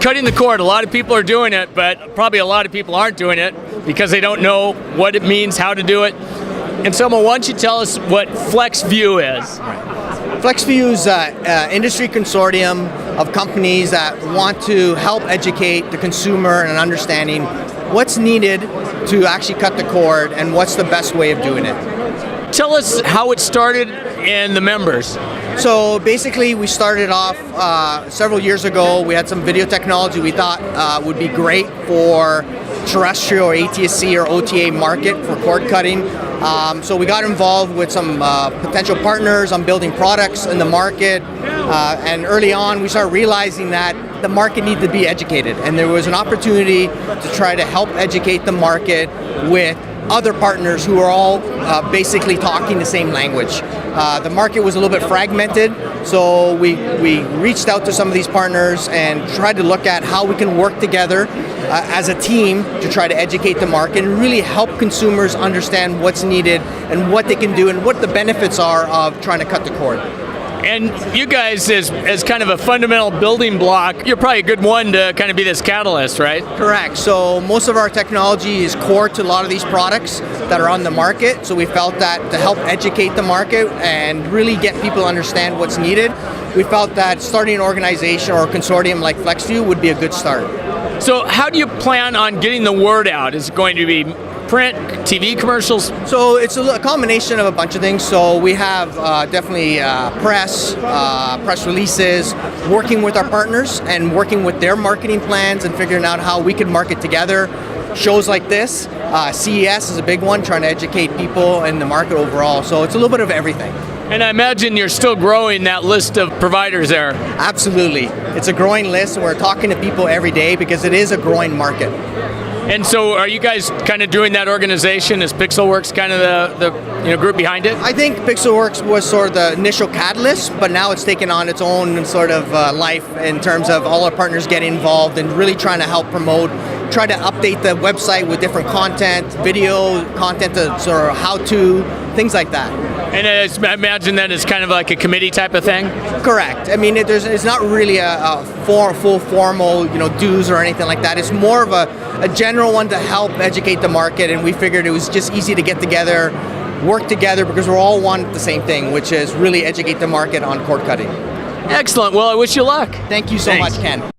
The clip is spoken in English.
cutting the cord, a lot of people are doing it, but probably a lot of people aren't doing it because they don't know what it means, how to do it. Anselmo, why don't you tell us what FlexVU is? FlexVU is an industry consortium of companies that want to help educate the consumer in understanding what's needed to actually cut the cord and what's the best way of doing it. Tell us how it started and the members. So basically we started off several years ago. We had some video technology we thought would be great for terrestrial or ATSC or OTA market for cord cutting. So we got involved with some potential partners on building products in the market, and early on we started realizing that the market needed to be educated, and there was an opportunity to try to help educate the market with other partners who are all basically talking the same language. The market was a little bit fragmented, so we reached out to some of these partners and tried to look at how we can work together as a team to try to educate the market and really help consumers understand what's needed and what they can do and what the benefits are of trying to cut the cord. And you guys, as kind of a fundamental building block, you're probably a good one to kind of be this catalyst, right? Correct. So most of our technology is core to a lot of these products that are on the market. So we felt that to help educate the market and really get people to understand what's needed, we felt that starting an organization or a consortium like FlexVU would be a good start. So how do you plan on getting the word out? Is it going to be print, TV commercials? So it's a combination of a bunch of things. So we have definitely press releases, working with our partners and working with their marketing plans and figuring out how we can market together. Shows like this, CES is a big one, trying to educate people in the market overall. So it's a little bit of everything. And I imagine you're still growing that list of providers there. Absolutely. It's a growing list, and we're talking to people every day because it is a growing market. And so are you guys kind of doing that organization? Is Pixelworks kind of the group behind it? I think Pixelworks was sort of the initial catalyst, but now it's taken on its own sort of life in terms of all our partners getting involved and really trying to help promote, try to update the website with different content, video content, sort of how-to, things like that. And I imagine that it's kind of like a committee type of thing? Correct. I mean, it's not really a full formal dues or anything like that. It's more of a general one to help educate the market, and we figured it was just easy to get together, work together, because we're all wanting the same thing, which is really educate the market on cord cutting. Excellent. Well, I wish you luck. Thank you so much, Ken.